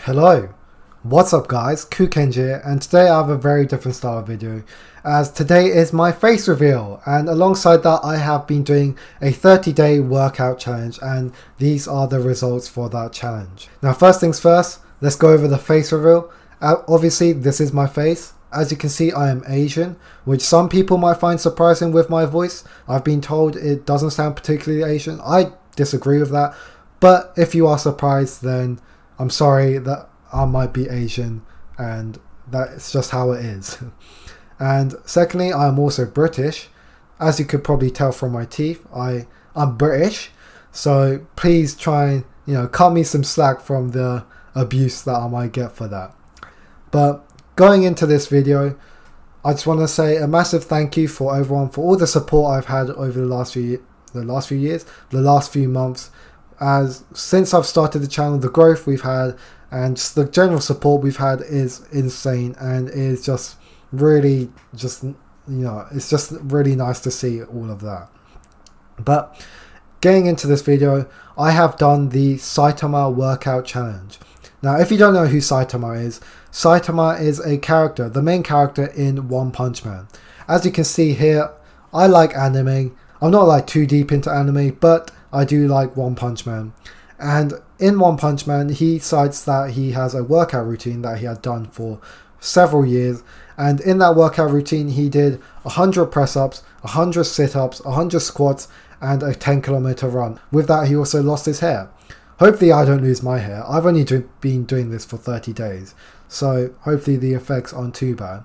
Hello, what's up guys, KooKenji here, and today I have a very different style of video as today is my face reveal, and alongside that I have been doing a 30-day workout challenge, and these are the results for that challenge. Now first things first, let's go over the face reveal. Obviously this is my face. As you can see, I am Asian, which some people might find surprising with my voice. I've been told it doesn't sound particularly Asian. I disagree with that, but if you are surprised, then I'm sorry that I might be Asian, and that's just how it is. And secondly, I'm also British. As you could probably tell from my teeth, I'm British. So please try and, cut me some slack from the abuse that I might get for that. But going into this video, I just want to say a massive thank you for everyone for all the support I've had over the last few months. As since I've started the channel, the growth we've had and just the general support we've had is insane, and it's just really it's just really nice to see all of that. But getting into this video, I have done the Saitama workout challenge. Now if you don't know who Saitama is a character, the main character in One Punch Man. As you can see here, I like anime. I'm not like too deep into anime, but I do like One Punch Man. And in One Punch Man, he cites that he has a workout routine that he had done for several years. And in that workout routine, he did 100 press-ups, 100 sit-ups, 100 squats, and a 10-kilometer run. With that, he also lost his hair. Hopefully I don't lose my hair. I've only been doing this for 30 days. So hopefully the effects aren't too bad.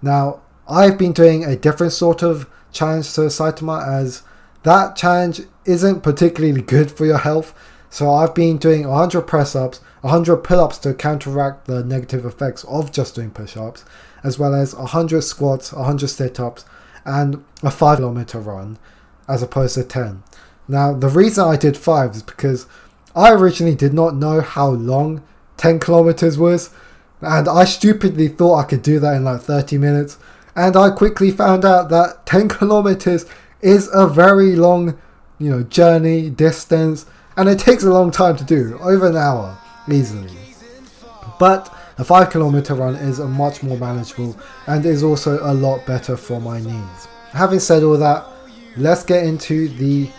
Now, I've been doing a different sort of challenge to Saitama, as that challenge isn't particularly good for your health. So I've been doing 100 press-ups, 100 pull-ups to counteract the negative effects of just doing push-ups, as well as 100 squats, 100 sit-ups, and a 5-kilometer run, as opposed to 10. Now the reason I did 5 is because I originally did not know how long 10 kilometers was, and I stupidly thought I could do that in like 30 minutes, and I quickly found out that 10 kilometers is a very long, journey, distance, and it takes a long time to do, over an hour, easily. But a 5-kilometer run is a much more manageable and is also a lot better for my knees. Having said all that, let's get into the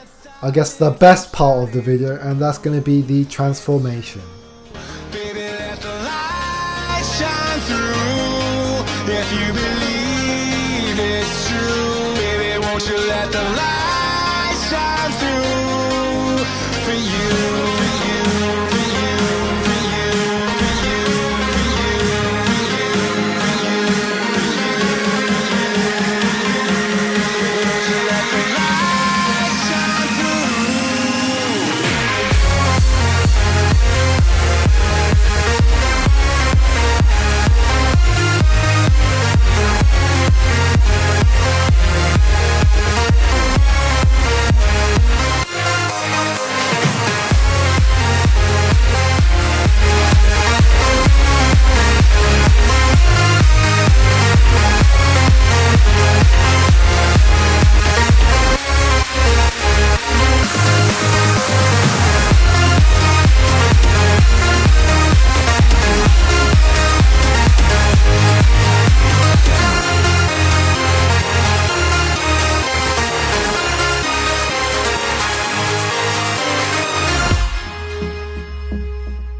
best part of the video, and that's going to be the transformation. Baby, let the light shine through. If you believe it's true, baby, won't you let the light shine through for you, for you, for you, for you, for you, for you, for you, let the light shine through.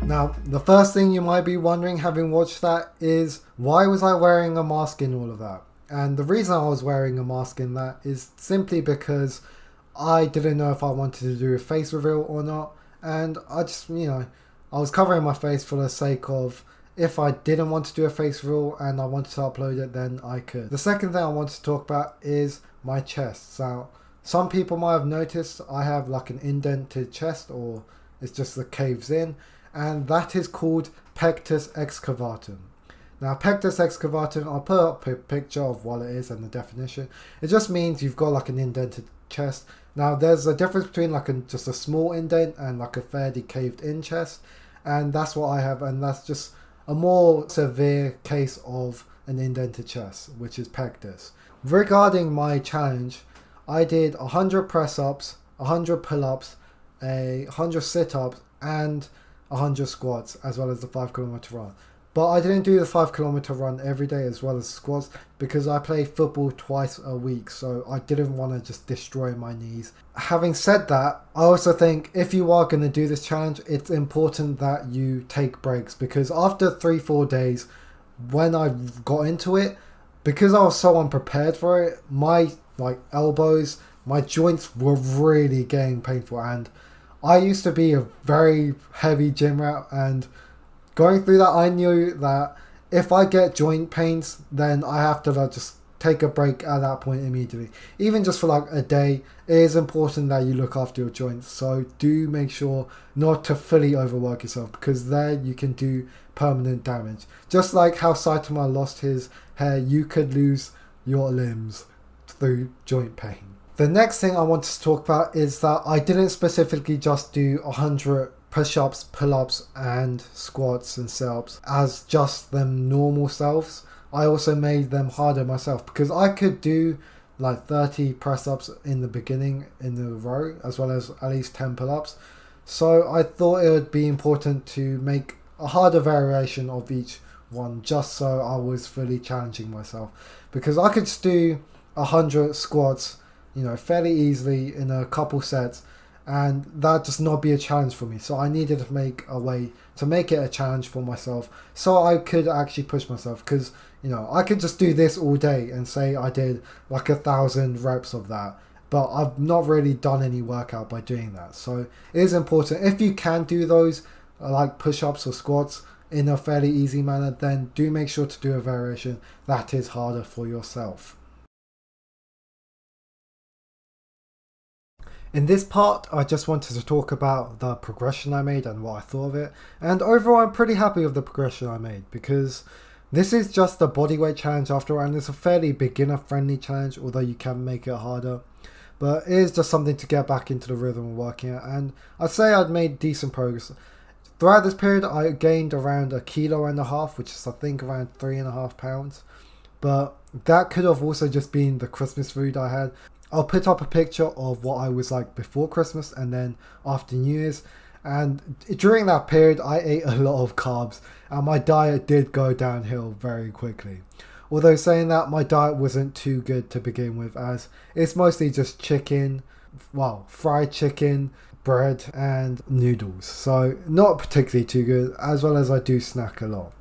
Now, the first thing you might be wondering, having watched that, is why was I wearing a mask in all of that? And the reason I was wearing a mask in that is simply because I didn't know if I wanted to do a face reveal or not. And I just, I was covering my face for the sake of, if I didn't want to do a face reveal and I wanted to upload it, then I could. The second thing I wanted to talk about is my chest. So some people might have noticed I have like an indented chest, or it's just the caves in. And that is called pectus excavatum. Now pectus excavatum, I'll put up a picture of what it is and the definition. It just means you've got like an indented chest. Now there's a difference between like just a small indent and like a fairly caved in chest, and that's what I have, and that's just a more severe case of an indented chest, which is pectus. Regarding my challenge, I did 100 press-ups, 100 pull-ups, 100 sit-ups, and 100 squats as well as the 5 kilometer run. But I didn't do the 5 kilometer run every day as well as squats because I play football twice a week, so I didn't want to just destroy my knees. Having said that, I also think if you are going to do this challenge, it's important that you take breaks, because after 3-4 days, when I got into it, because I was so unprepared for it, my elbows, my joints were really getting painful, and I used to be a very heavy gym rat, and going through that, I knew that if I get joint pains, then I have to just take a break at that point immediately. Even just for like a day, it is important that you look after your joints. So do make sure not to fully overwork yourself, because there you can do permanent damage. Just like how Saitama lost his hair, you could lose your limbs through joint pain. The next thing I wanted to talk about is that I didn't specifically just do 100 push-ups, pull-ups and squats and sit-ups as just them normal selves. I also made them harder myself, because I could do like 30 press-ups in the beginning in the row, as well as at least 10 pull-ups. So I thought it would be important to make a harder variation of each one, just so I was fully challenging myself, because I could just do 100 squats, fairly easily in a couple sets, and that just not be a challenge for me. So I needed to make a way to make it a challenge for myself, so I could actually push myself, because I could just do this all day and say I did like 1,000 reps of that, but I've not really done any workout by doing that. So it is important, if you can do those like push-ups or squats in a fairly easy manner, then do make sure to do a variation that is harder for yourself. In this part, I just wanted to talk about the progression I made and what I thought of it. And overall, I'm pretty happy with the progression I made, because this is just a bodyweight challenge after all, and it's a fairly beginner-friendly challenge, although you can make it harder. But it is just something to get back into the rhythm of working at, and I'd say I'd made decent progress. Throughout this period, I gained around 1.5 kilos, which is I think around 3.5 pounds. But that could have also just been the Christmas food I had. I'll put up a picture of what I was like before Christmas and then after New Year's. And during that period, I ate a lot of carbs, and my diet did go downhill very quickly. Although saying that, my diet wasn't too good to begin with, as it's mostly just chicken, fried chicken, bread and noodles. So not particularly too good, as well as I do snack a lot.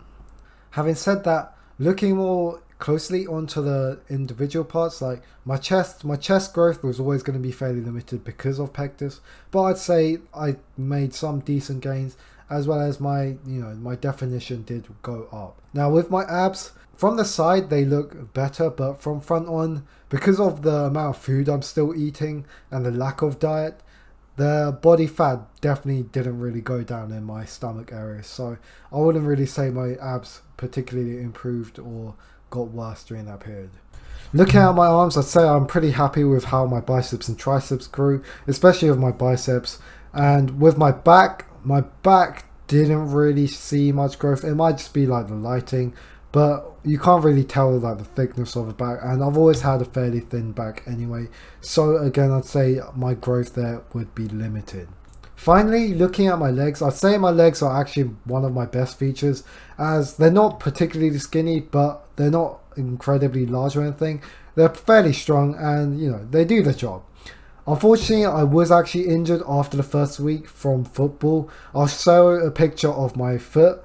Having said that, looking more closely onto the individual parts, like my chest growth was always going to be fairly limited because of pectus, but I'd say I made some decent gains, as well as my definition did go up. Now with my abs, from the side they look better, but from front on, because of the amount of food I'm still eating and the lack of diet, the body fat definitely didn't really go down in my stomach area. So I wouldn't really say my abs particularly improved or got worse during that period. Looking at my arms, I'd say I'm pretty happy with how my biceps and triceps grew, especially with my biceps. And with my back didn't really see much growth. It might just be like the lighting, but you can't really tell like the thickness of the back, and I've always had a fairly thin back anyway, so again I'd say my growth there would be limited. Finally, looking at my legs, I'd say my legs are actually one of my best features, as they're not particularly skinny, but they're not incredibly large or anything. They're fairly strong, and they do the job. Unfortunately, I was actually injured after the first week from football. I'll show a picture of my foot.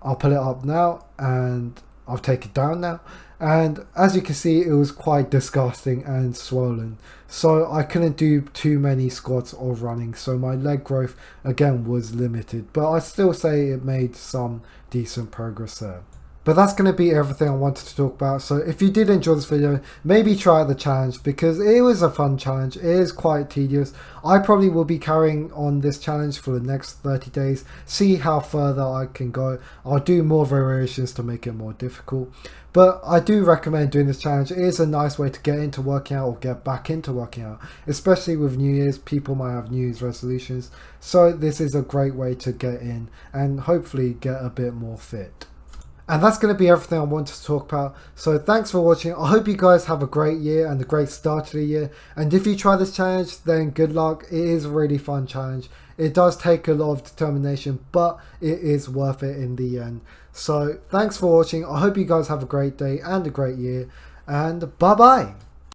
I'll pull it up now, and I'll take it down now. And as you can see, it was quite disgusting and swollen. So I couldn't do too many squats or running. So my leg growth again was limited. But I'd still say it made some decent progress there. But that's going to be everything I wanted to talk about. So if you did enjoy this video, maybe try out the challenge, because it was a fun challenge. It is quite tedious. I probably will be carrying on this challenge for the next 30 days. See how further I can go. I'll do more variations to make it more difficult. But I do recommend doing this challenge. It is a nice way to get into working out or get back into working out. Especially with New Year's, people might have New Year's resolutions. So this is a great way to get in and hopefully get a bit more fit. And that's going to be everything I wanted to talk about. So thanks for watching. I hope you guys have a great year and a great start to the year. And if you try this challenge, then good luck. It is a really fun challenge. It does take a lot of determination, but it is worth it in the end. So thanks for watching. I hope you guys have a great day and a great year. And bye-bye.